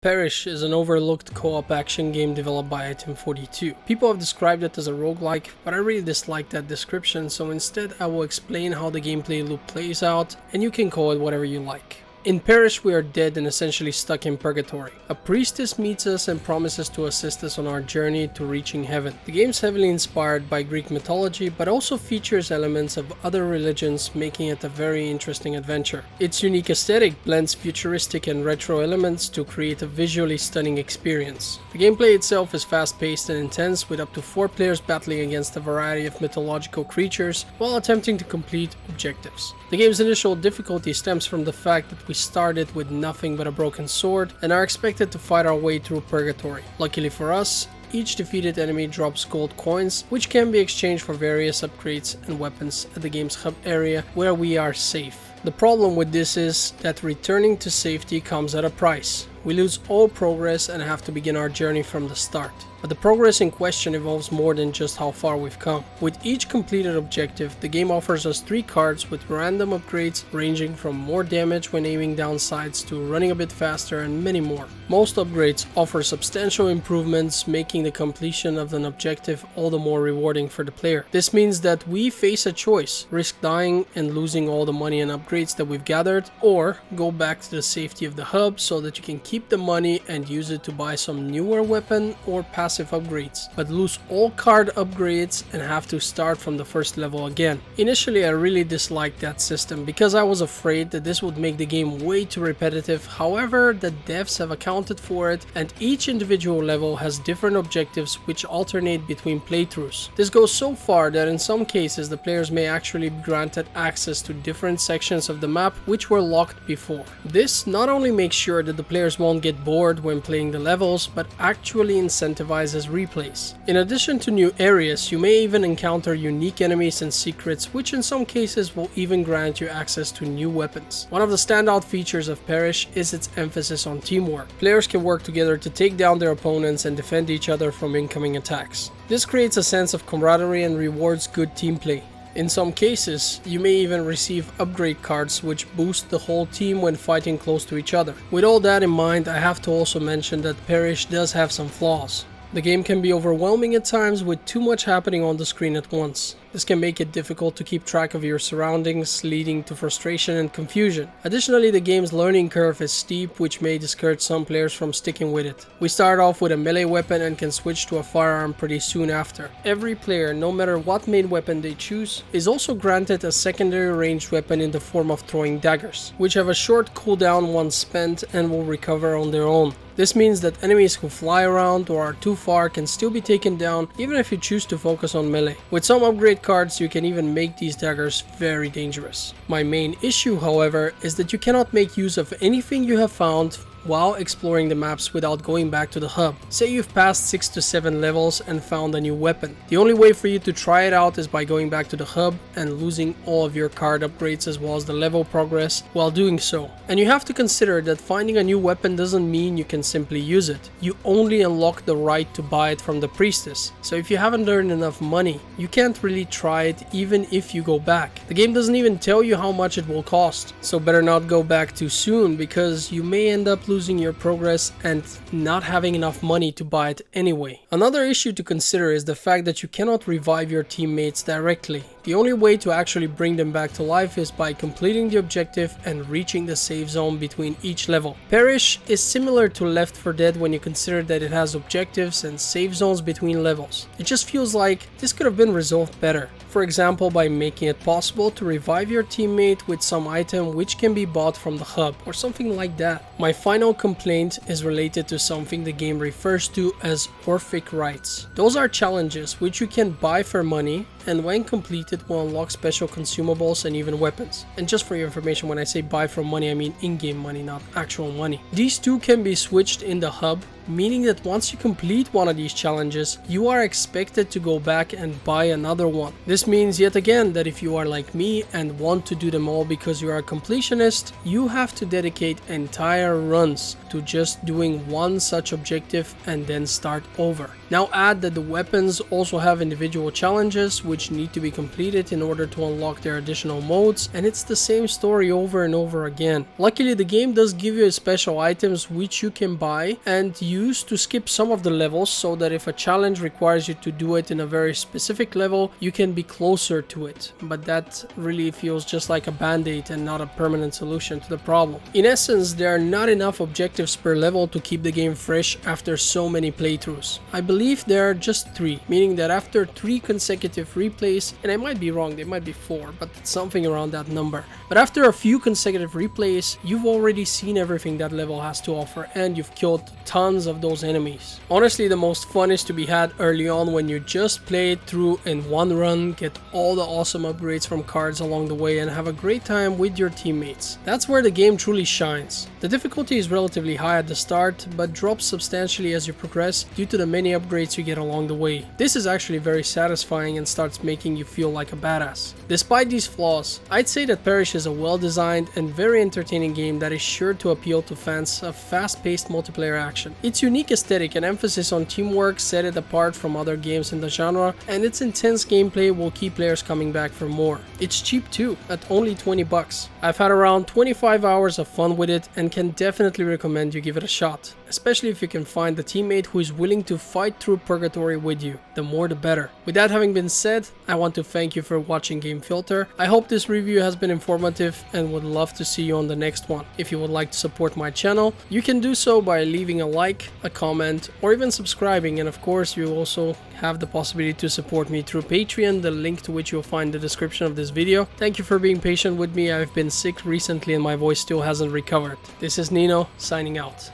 Perish is an overlooked co-op action game developed by Item 42. People have described it as a roguelike, but I really dislike that description, so instead I will explain how the gameplay loop plays out, and you can call it whatever you like. In Perish, we are dead and essentially stuck in purgatory. A priestess meets us and promises to assist us on our journey to reaching heaven. The game is heavily inspired by Greek mythology, but also features elements of other religions, making it a very interesting adventure. Its unique aesthetic blends futuristic and retro elements to create a visually stunning experience. The gameplay itself is fast-paced and intense, with up to 4 players battling against a variety of mythological creatures while attempting to complete objectives. The game's initial difficulty stems from the fact that we started with nothing but a broken sword and are expected to fight our way through purgatory. Luckily for us, each defeated enemy drops gold coins, which can be exchanged for various upgrades and weapons at the game's hub area, where we are safe. The problem with this is that returning to safety comes at a price. We lose all progress and have to begin our journey from the start. But the progress in question involves more than just how far we've come. With each completed objective, the game offers us 3 cards with random upgrades ranging from more damage when aiming down sights to running a bit faster and many more. Most upgrades offer substantial improvements, making the completion of an objective all the more rewarding for the player. This means that we face a choice: risk dying and losing all the money and upgrades that we've gathered, or go back to the safety of the hub so that you can keep the money and use it to buy some newer weapon or passive upgrades, but lose all card upgrades and have to start from the first level again. Initially, I really disliked that system because I was afraid that this would make the game way too repetitive. However, the devs have accounted for it, and each individual level has different objectives which alternate between playthroughs. This goes so far that in some cases the players may actually be granted access to different sections of the map which were locked before. This not only makes sure that the players won't get bored when playing the levels, but actually incentivizes replays. In addition to new areas, you may even encounter unique enemies and secrets, which in some cases will even grant you access to new weapons. One of the standout features of Perish is its emphasis on teamwork. Players can work together to take down their opponents and defend each other from incoming attacks. This creates a sense of camaraderie and rewards good team play. In some cases, you may even receive upgrade cards which boost the whole team when fighting close to each other. With all that in mind, I have to also mention that Perish does have some flaws. The game can be overwhelming at times with too much happening on the screen at once. This can make it difficult to keep track of your surroundings, leading to frustration and confusion. Additionally, the game's learning curve is steep, which may discourage some players from sticking with it. We start off with a melee weapon and can switch to a firearm pretty soon after. Every player, no matter what main weapon they choose, is also granted a secondary ranged weapon in the form of throwing daggers, which have a short cooldown once spent and will recover on their own. This means that enemies who fly around or are too far can still be taken down even if you choose to focus on melee. With some upgrade cards, you can even make these daggers very dangerous. My main issue, however, is that you cannot make use of anything you have found while exploring the maps without going back to the hub. Say you've passed 6 to 7 levels and found a new weapon. The only way for you to try it out is by going back to the hub and losing all of your card upgrades as well as the level progress while doing so. And you have to consider that finding a new weapon doesn't mean you can simply use it. You only unlock the right to buy it from the priestess. So if you haven't earned enough money, you can't really try it even if you go back. The game doesn't even tell you how much it will cost. So better not go back too soon, because you may end up losing your progress and not having enough money to buy it anyway. Another issue to consider is the fact that you cannot revive your teammates directly. The only way to actually bring them back to life is by completing the objective and reaching the save zone between each level. Perish is similar to Left 4 Dead when you consider that it has objectives and save zones between levels. It just feels like this could have been resolved better. For example, by making it possible to revive your teammate with some item which can be bought from the hub or something like that. My final complaint is related to something the game refers to as Orphic rights. Those are challenges which you can buy for money, and when completed will unlock special consumables and even weapons. And just for your information, when I say buy for money, I mean in-game money, not actual money. These two can be switched in the hub meaning that once you complete one of these challenges, you are expected to go back and buy another one. This means yet again that if you are like me and want to do them all because you are a completionist, you have to dedicate entire runs to just doing one such objective and then start over. Now add that the weapons also have individual challenges which need to be completed in order to unlock their additional modes, and it's the same story over and over again. Luckily, the game does give you special items which you can buy and use to skip some of the levels, so that if a challenge requires you to do it in a very specific level, you can be closer to it. But that really feels just like a band-aid and not a permanent solution to the problem. In essence, there are not enough objectives per level to keep the game fresh after so many playthroughs. I believe there are just 3, meaning that after 3 consecutive replays, and I might be wrong, there might be 4, but it's something around that number. But after a few consecutive replays, you've already seen everything that level has to offer and you've killed tons of those enemies. Honestly, the most fun is to be had early on when you just play it through in one run, get all the awesome upgrades from cards along the way, and have a great time with your teammates. That's where the game truly shines. The difficulty is relatively high at the start, but drops substantially as you progress due to the many upgrades you get along the way. This is actually very satisfying and starts making you feel like a badass. Despite these flaws, I'd say that Perish is a well-designed and very entertaining game that is sure to appeal to fans of fast-paced multiplayer action. Its unique aesthetic and emphasis on teamwork set it apart from other games in the genre, and its intense gameplay will keep players coming back for more. It's cheap too, at only 20 bucks. I've had around 25 hours of fun with it and can definitely recommend you give it a shot, especially if you can find a teammate who is willing to fight through purgatory with you. The more the better. With that having been said, I want to thank you for watching Game Filter. I hope this review has been informative and would love to see you on the next one. If you would like to support my channel, you can do so by leaving a like, a comment, or even subscribing, and of course you also have the possibility to support me through Patreon, the link to which you'll find in the description of this video. Thank you for being patient with me. I've been sick recently and my voice still hasn't recovered. This is Nino, signing out.